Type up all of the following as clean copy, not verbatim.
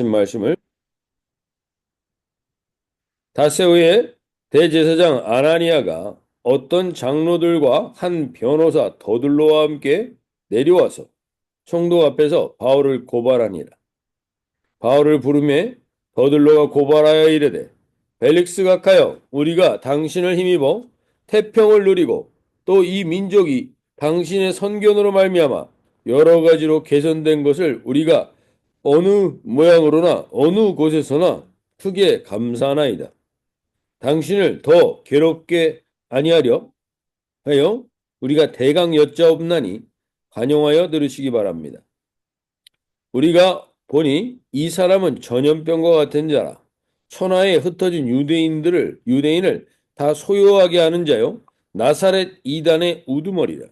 주신 말씀을 닷새우의 대제사장 아나니아가 어떤 장로들과 한 변호사 더둘로와 함께 내려와서 총독 앞에서 바울을 고발하니라. 바울을 부르매 더둘로가 고발하여 이르되 벨릭스 각하여 우리가 당신을 힘입어 태평을 누리고 또 이 민족이 당신의 선견으로 말미암아 여러 가지로 개선된 것을 우리가 어느 모양으로나 어느 곳에서나 크게 감사하나이다. 당신을 더 괴롭게 아니하려 하여 우리가 대강 여짜옵나니 간용하여 들으시기 바랍니다. 우리가 보니 이 사람은 전염병과 같은 자라 천하에 흩어진 유대인을 다 소요하게 하는 자요 나사렛 이단의 우두머리라.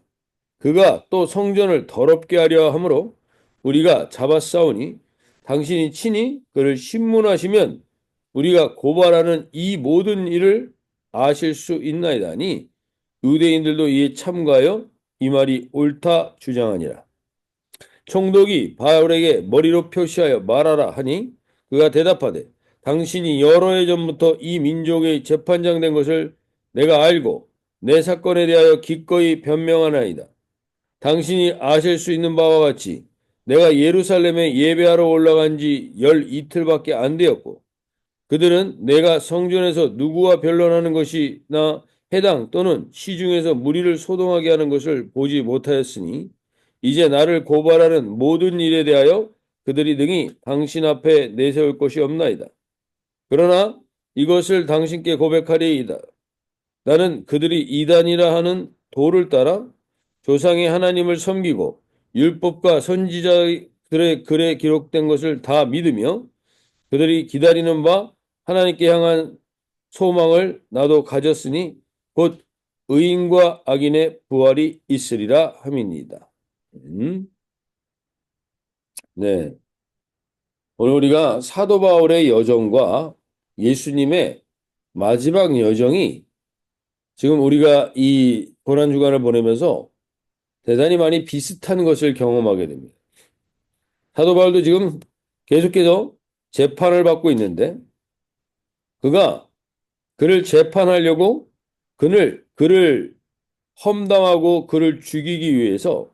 그가 또 성전을 더럽게 하려 함으로 우리가 잡아싸우니 당신이 친히 그를 신문하시면 우리가 고발하는 이 모든 일을 아실 수 있나이다니 유대인들도 이에 참가하여 이 말이 옳다 주장하니라. 총독이 바울에게 머리로 표시하여 말하라 하니 그가 대답하되 당신이 여러 해 전부터 이 민족의 재판장 된 것을 내가 알고 내 사건에 대하여 기꺼이 변명하나이다. 당신이 아실 수 있는 바와 같이 내가 예루살렘에 예배하러 올라간 지 열 이틀밖에 안 되었고 그들은 내가 성전에서 누구와 변론하는 것이나 해당 또는 시중에서 무리를 소동하게 하는 것을 보지 못하였으니 이제 나를 고발하는 모든 일에 대하여 그들이 능히 당신 앞에 내세울 것이 없나이다. 그러나 이것을 당신께 고백하리이다. 나는 그들이 이단이라 하는 도를 따라 조상의 하나님을 섬기고 율법과 선지자들의 글에 기록된 것을 다 믿으며 그들이 기다리는 바 하나님께 향한 소망을 나도 가졌으니 곧 의인과 악인의 부활이 있으리라 함이니이다. 네. 오늘 우리가 사도 바울의 여정과 예수님의 마지막 여정이 지금 우리가 이 고난주간을 보내면서 대단히 많이 비슷한 것을 경험하게 됩니다. 사도 바울도 지금 계속해서 재판을 받고 있는데 그가 그를 재판하려고 그를 험담하고 그를 죽이기 위해서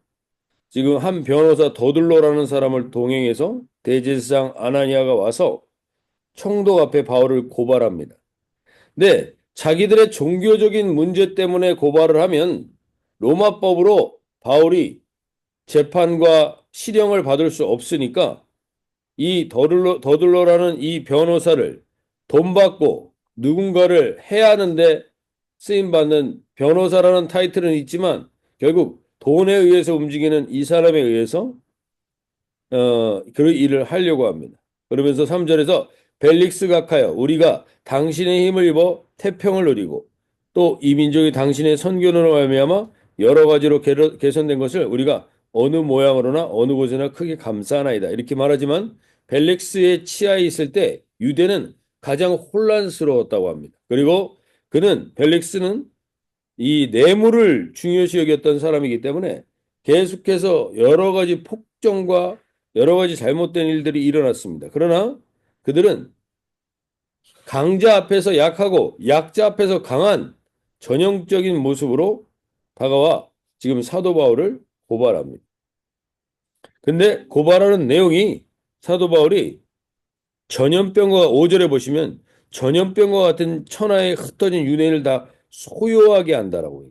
지금 한 변호사 더둘로라는 사람을 동행해서 대제사장 아나니아가 와서 총독 앞에 바울을 고발합니다. 네, 자기들의 종교적인 문제 때문에 고발을 하면 로마법으로 바울이 재판과 실형을 받을 수 없으니까 이 더둘로라는 이 변호사를 돈 받고 누군가를 해야 하는데 쓰임받는 변호사라는 타이틀은 있지만 결국 돈에 의해서 움직이는 이 사람에 의해서 그 일을 하려고 합니다. 그러면서 3절에서 벨릭스 각하여 우리가 당신의 힘을 입어 태평을 누리고 또 이 민족이 당신의 선견으로 말미암아 여러 가지로 개선된 것을 우리가 어느 모양으로나 어느 곳에나 크게 감사하나이다. 이렇게 말하지만 벨릭스의 치하에 있을 때 유대는 가장 혼란스러웠다고 합니다. 그리고 벨릭스는 이 뇌물을 중요시 여겼던 사람이기 때문에 계속해서 여러 가지 폭정과 여러 가지 잘못된 일들이 일어났습니다. 그러나 그들은 강자 앞에서 약하고 약자 앞에서 강한 전형적인 모습으로 다가와 지금 사도 바울을 고발합니다. 근데 고발하는 내용이 사도 바울이 전염병과 5절에 보시면 전염병과 같은 천하에 흩어진 유대인을 다 소요하게 한다라고 해요.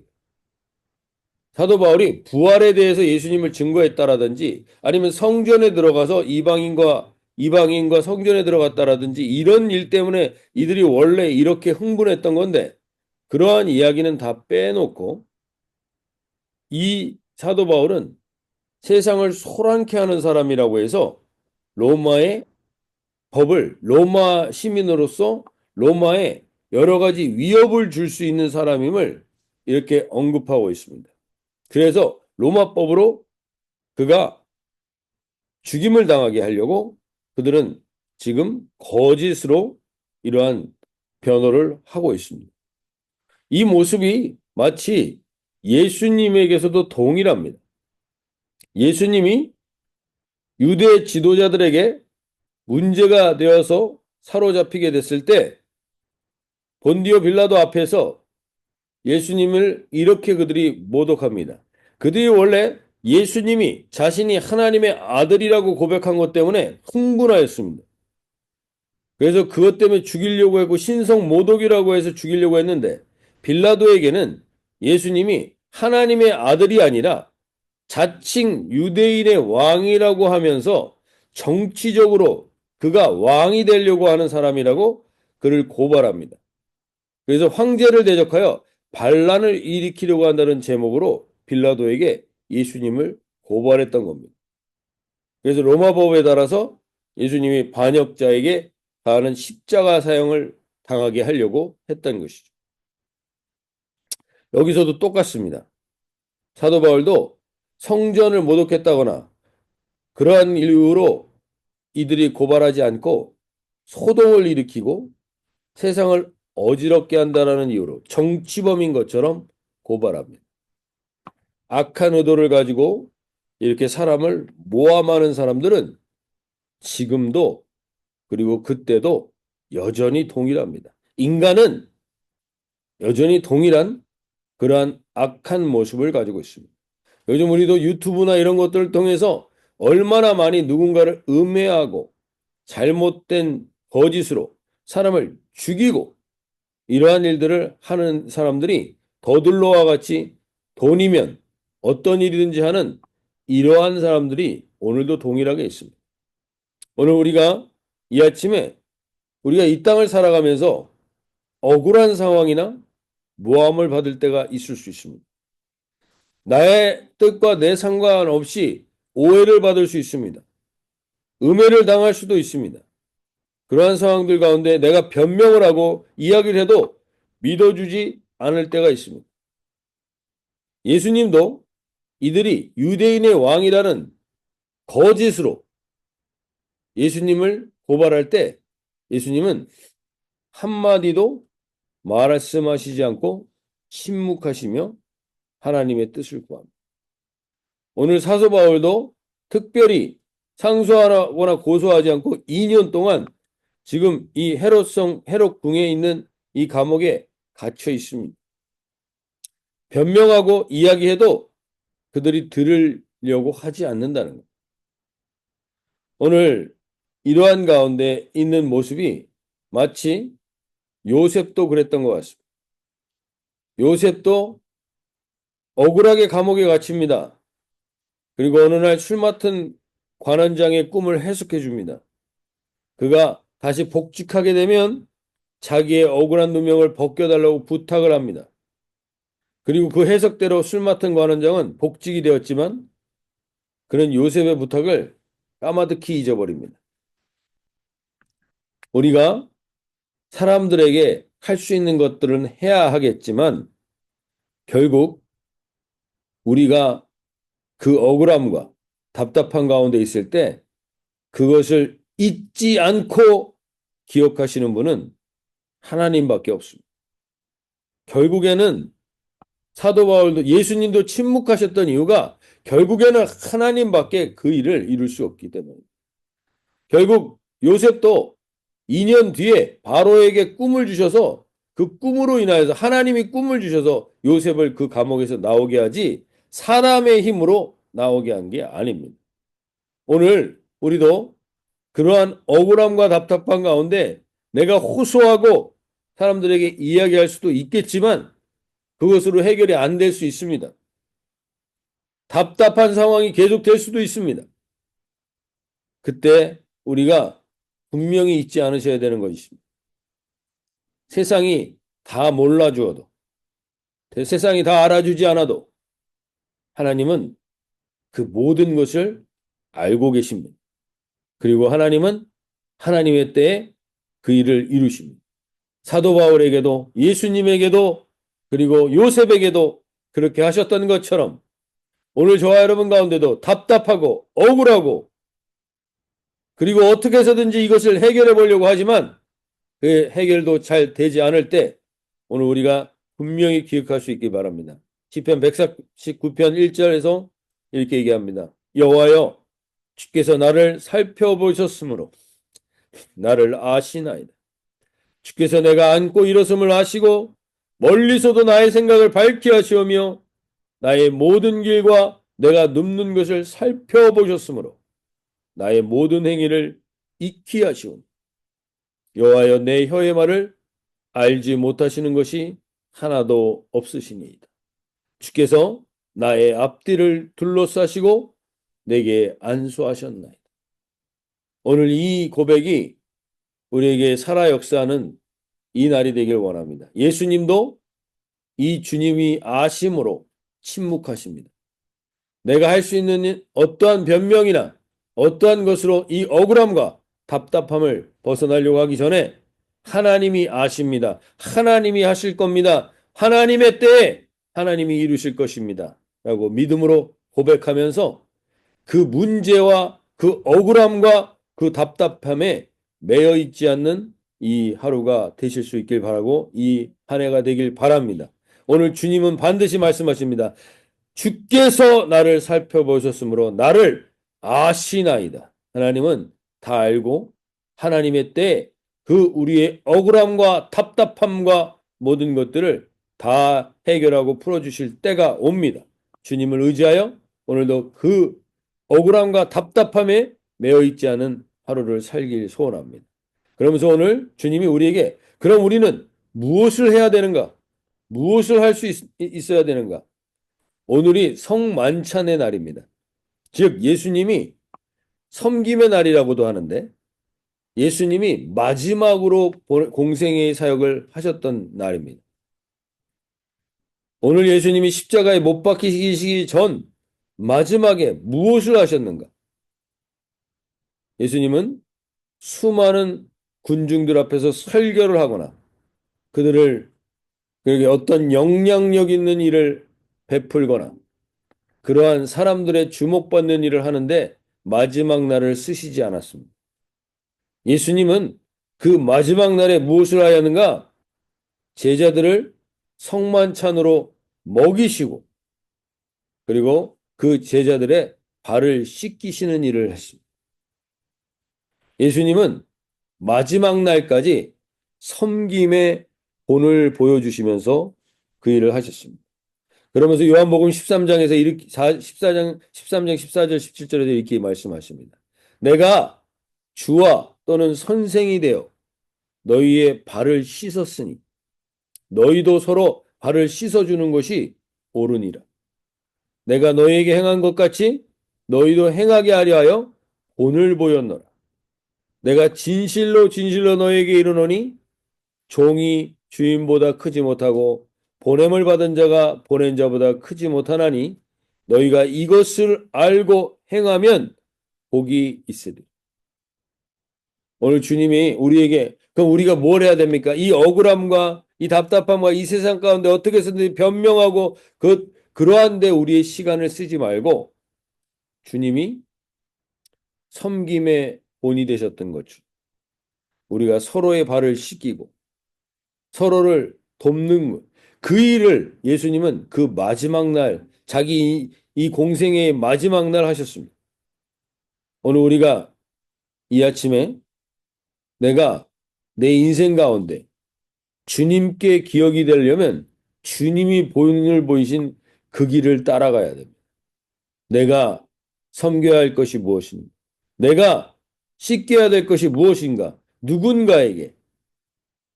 사도 바울이 부활에 대해서 예수님을 증거했다라든지 아니면 성전에 들어가서 이방인과 성전에 들어갔다라든지 이런 일 때문에 이들이 원래 이렇게 흥분했던 건데 그러한 이야기는 다 빼놓고 이 사도 바울은 세상을 소란케 하는 사람이라고 해서 로마의 법을 로마 시민으로서 로마에 여러 가지 위협을 줄 수 있는 사람임을 이렇게 언급하고 있습니다. 그래서 로마법으로 그가 죽임을 당하게 하려고 그들은 지금 거짓으로 이러한 변호를 하고 있습니다. 이 모습이 마치 예수님에게서도 동일합니다. 예수님이 유대 지도자들에게 문제가 되어서 사로잡히게 됐을 때 본디오 빌라도 앞에서 예수님을 이렇게 그들이 모독합니다. 그들이 원래 예수님이 자신이 하나님의 아들이라고 고백한 것 때문에 흥분하였습니다. 그래서 그것 때문에 죽이려고 했고 신성 모독이라고 해서 죽이려고 했는데 빌라도에게는 예수님이 하나님의 아들이 아니라 자칭 유대인의 왕이라고 하면서 정치적으로 그가 왕이 되려고 하는 사람이라고 그를 고발합니다. 그래서 황제를 대적하여 반란을 일으키려고 한다는 제목으로 빌라도에게 예수님을 고발했던 겁니다. 그래서 로마법에 따라서 예수님이 반역자에게 다하는 십자가 사형을 당하게 하려고 했던 것이죠. 여기서도 똑같습니다. 사도 바울도 성전을 모독했다거나 그러한 이유로 이들이 고발하지 않고 소동을 일으키고 세상을 어지럽게 한다는 이유로 정치범인 것처럼 고발합니다. 악한 의도를 가지고 이렇게 사람을 모함하는 사람들은 지금도 그리고 그때도 여전히 동일합니다. 인간은 여전히 동일한 그러한 악한 모습을 가지고 있습니다. 요즘 우리도 유튜브나 이런 것들을 통해서 얼마나 많이 누군가를 음해하고 잘못된 거짓으로 사람을 죽이고 이러한 일들을 하는 사람들이 더들로와 같이 돈이면 어떤 일이든지 하는 이러한 사람들이 오늘도 동일하게 있습니다. 오늘 우리가 이 아침에 우리가 이 땅을 살아가면서 억울한 상황이나 모함을 받을 때가 있을 수 있습니다. 나의 뜻과 내 상관없이 오해를 받을 수 있습니다. 음해를 당할 수도 있습니다. 그러한 상황들 가운데 내가 변명을 하고 이야기를 해도 믿어주지 않을 때가 있습니다. 예수님도 이들이 유대인의 왕이라는 거짓으로 예수님을 고발할 때 예수님은 한마디도 말씀하시지 않고 침묵하시며 하나님의 뜻을 구합니다. 오늘 사도 바울도 특별히 상소하거나 고소하지 않고 2년 동안 지금 이 헤롯 궁에 있는 이 감옥에 갇혀 있습니다. 변명하고 이야기해도 그들이 들으려고 하지 않는다는 것. 오늘 이러한 가운데 있는 모습이 마치 요셉도 그랬던 것 같습니다. 요셉도 억울하게 감옥에 갇힙니다. 그리고 어느 날 술 맡은 관원장의 꿈을 해석해 줍니다. 그가 다시 복직하게 되면 자기의 억울한 누명을 벗겨달라고 부탁을 합니다. 그리고 그 해석대로 술 맡은 관원장은 복직이 되었지만 그는 요셉의 부탁을 까마득히 잊어버립니다. 우리가 사람들에게 할 수 있는 것들은 해야 하겠지만 결국 우리가 그 억울함과 답답한 가운데 있을 때 그것을 잊지 않고 기억하시는 분은 하나님밖에 없습니다. 결국에는 사도 바울도 예수님도 침묵하셨던 이유가 결국에는 하나님밖에 그 일을 이룰 수 없기 때문입니다. 결국 요셉도 2년 뒤에 바로에게 꿈을 주셔서 그 꿈으로 인하여서 하나님이 꿈을 주셔서 요셉을 그 감옥에서 나오게 하지 사람의 힘으로 나오게 한 게 아닙니다. 오늘 우리도 그러한 억울함과 답답한 가운데 내가 호소하고 사람들에게 이야기할 수도 있겠지만 그것으로 해결이 안 될 수 있습니다. 답답한 상황이 계속될 수도 있습니다. 그때 우리가 분명히 잊지 않으셔야 되는 것입니다. 세상이 다 몰라주어도 세상이 다 알아주지 않아도 하나님은 그 모든 것을 알고 계십니다. 그리고 하나님은 하나님의 때에 그 일을 이루십니다. 사도 바울에게도 예수님에게도 그리고 요셉에게도 그렇게 하셨던 것처럼 오늘 저와 여러분 가운데도 답답하고 억울하고 그리고 어떻게 해서든지 이것을 해결해 보려고 하지만 그 해결도 잘 되지 않을 때 오늘 우리가 분명히 기억할 수 있기 바랍니다. 시편 149편 1절에서 이렇게 얘기합니다. 여호와여 주께서 나를 살펴보셨으므로 나를 아시나이다. 주께서 내가 앉고 일어섬을 아시고 멀리서도 나의 생각을 밝히 하시오며 나의 모든 길과 내가 눕는 것을 살펴보셨으므로 나의 모든 행위를 익히 하시오니 여호와여 내 혀의 말을 알지 못하시는 것이 하나도 없으시니이다. 주께서 나의 앞뒤를 둘러싸시고 내게 안수하셨나이다. 오늘 이 고백이 우리에게 살아 역사하는 이 날이 되길 원합니다. 예수님도 이 주님이 아심으로 침묵하십니다. 내가 할 수 있는 어떠한 변명이나 어떠한 것으로 이 억울함과 답답함을 벗어나려고 하기 전에 하나님이 아십니다. 하나님이 하실 겁니다. 하나님의 때에 하나님이 이루실 것입니다. 라고 믿음으로 고백하면서 그 문제와 그 억울함과 그 답답함에 매여 있지 않는 이 하루가 되실 수 있길 바라고 이 한 해가 되길 바랍니다. 오늘 주님은 반드시 말씀하십니다. 주께서 나를 살펴보셨으므로 나를 아시나이다. 하나님은 다 알고 하나님의 때에 그 우리의 억울함과 답답함과 모든 것들을 다 해결하고 풀어주실 때가 옵니다. 주님을 의지하여 오늘도 그 억울함과 답답함에 매여 있지 않은 하루를 살길 소원합니다. 그러면서 오늘 주님이 우리에게 그럼 우리는 무엇을 해야 되는가? 무엇을 할 수 있어야 되는가? 오늘이 성만찬의 날입니다. 즉 예수님이 섬김의 날이라고도 하는데 예수님이 마지막으로 공생애의 사역을 하셨던 날입니다. 오늘 예수님이 십자가에 못 박히시기 전 마지막에 무엇을 하셨는가? 예수님은 수많은 군중들 앞에서 설교를 하거나 그들을 그에게 어떤 영향력 있는 일을 베풀거나 그러한 사람들의 주목받는 일을 하는데 마지막 날을 쓰시지 않았습니다. 예수님은 그 마지막 날에 무엇을 하였는가? 제자들을 성만찬으로 먹이시고 그리고 그 제자들의 발을 씻기시는 일을 했습니다. 예수님은 마지막 날까지 섬김의 본을 보여주시면서 그 일을 하셨습니다. 그러면서 요한복음 13장에서 이렇게 13장 14절 17절에서 이렇게 말씀하십니다. 내가 주와 또는 선생이 되어 너희의 발을 씻었으니 너희도 서로 발을 씻어주는 것이 옳으니라. 내가 너희에게 행한 것 같이 너희도 행하게 하려 하여 본을 보였노라. 내가 진실로 진실로 너희에게 이르노니 종이 주인보다 크지 못하고 보냄을 받은 자가 보낸 자보다 크지 못하나니 너희가 이것을 알고 행하면 복이 있으리. 오늘 주님이 우리에게 그럼 우리가 뭘 해야 됩니까? 이 억울함과 이 답답함과 이 세상 가운데 어떻게 해서든 변명하고 그러한데 우리의 시간을 쓰지 말고 주님이 섬김의 본이 되셨던 거죠. 우리가 서로의 발을 씻기고 서로를 돕는 것. 그 일을 예수님은 그 마지막 날 자기 이 공생의 마지막 날 하셨습니다. 오늘 우리가 이 아침에 내가 내 인생 가운데 주님께 기억이 되려면 주님이 본을 보이신 그 길을 따라가야 됩니다. 내가 섬겨야 할 것이 무엇인가? 내가 씻겨야 될 것이 무엇인가? 누군가에게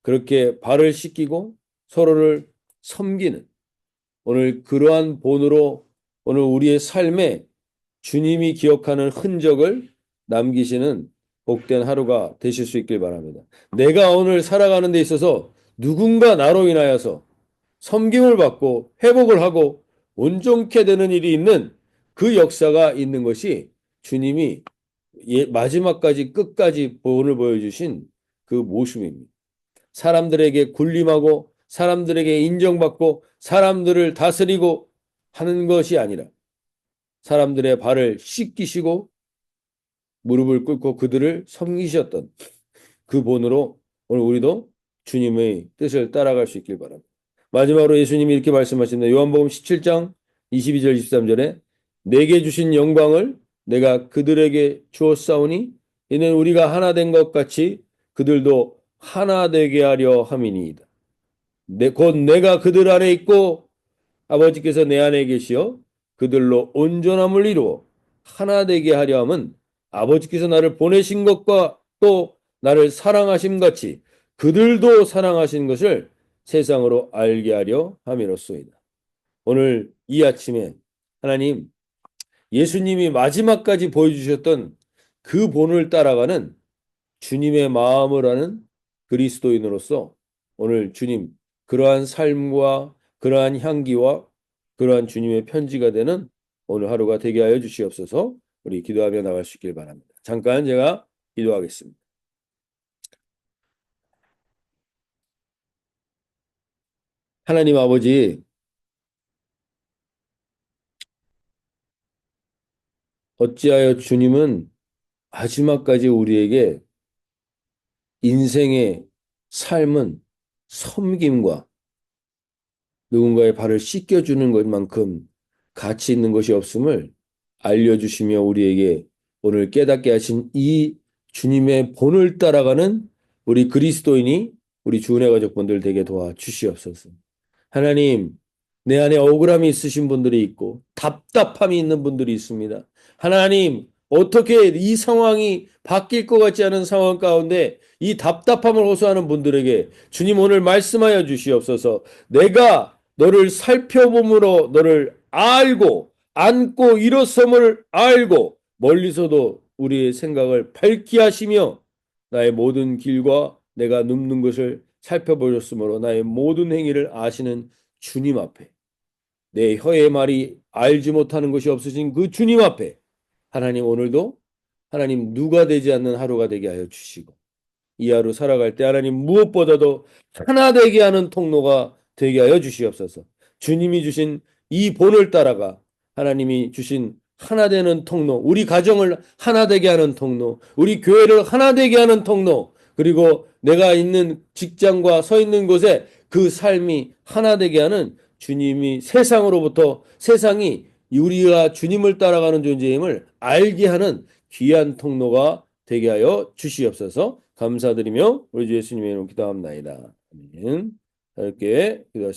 그렇게 발을 씻기고 서로를 섬기는 오늘 그러한 본으로 오늘 우리의 삶에 주님이 기억하는 흔적을 남기시는 복된 하루가 되실 수 있길 바랍니다. 내가 오늘 살아가는 데 있어서 누군가 나로 인하여서 섬김을 받고 회복을 하고 온전케 되는 일이 있는 그 역사가 있는 것이 주님이 마지막까지 끝까지 본을 보여주신 그 모습입니다. 사람들에게 군림하고 사람들에게 인정받고 사람들을 다스리고 하는 것이 아니라 사람들의 발을 씻기시고 무릎을 꿇고 그들을 섬기셨던 그 본으로 오늘 우리도 주님의 뜻을 따라갈 수 있길 바랍니다. 마지막으로 예수님이 이렇게 말씀하십니다. 요한복음 17장 22절 23절에 내게 주신 영광을 내가 그들에게 주었사오니 이는 우리가 하나 된 것 같이 그들도 하나 되게 하려 함이니이다. 곧 내가 그들 안에 있고 아버지께서 내 안에 계시어 그들로 온전함을 이루어 하나 되게 하려 함은 아버지께서 나를 보내신 것과 또 나를 사랑하심 같이 그들도 사랑하신 것을 세상으로 알게 하려 함이로소이다. 오늘 이 아침에 하나님 예수님이 마지막까지 보여주셨던 그 본을 따라가는 주님의 마음을 아는 그리스도인으로서 오늘 주님 그러한 삶과 그러한 향기와 그러한 주님의 편지가 되는 오늘 하루가 되게 하여 주시옵소서. 우리 기도하며 나갈 수 있길 바랍니다. 잠깐 제가 기도하겠습니다. 하나님 아버지, 어찌하여 주님은 마지막까지 우리에게 인생의 삶은 섬김과 누군가의 발을 씻겨주는 것만큼 가치 있는 것이 없음을 알려주시며 우리에게 오늘 깨닫게 하신 이 주님의 본을 따라가는 우리 그리스도인이 우리 주은혜 가족분들 되게 도와주시옵소서. 하나님, 내 안에 억울함이 있으신 분들이 있고 답답함이 있는 분들이 있습니다. 하나님, 어떻게 이 상황이 바뀔 것 같지 않은 상황 가운데 이 답답함을 호소하는 분들에게 주님 오늘 말씀하여 주시옵소서. 내가 너를 살펴봄으로 너를 알고 안고 일어섬을 알고 멀리서도 우리의 생각을 밝게 하시며 나의 모든 길과 내가 눕는 것을 살펴보셨으므로 나의 모든 행위를 아시는 주님 앞에 내 혀의 말이 알지 못하는 것이 없으신 그 주님 앞에 하나님 오늘도 하나님 누가 되지 않는 하루가 되게 하여 주시고 이 하루 살아갈 때 하나님 무엇보다도 하나 되게 하는 통로가 되게 하여 주시옵소서. 주님이 주신 이 본을 따라가 하나님이 주신 하나 되는 통로, 우리 가정을 하나 되게 하는 통로, 우리 교회를 하나 되게 하는 통로, 그리고 내가 있는 직장과 서 있는 곳에 그 삶이 하나 되게 하는 주님이 세상으로부터 세상이 우리가 주님을 따라가는 존재임을 알게 하는 귀한 통로가 되게 하여 주시옵소서. 감사드리며 우리 주 예수님의 이름으로 기도합나이다. 아멘. 이렇게 기도하시다.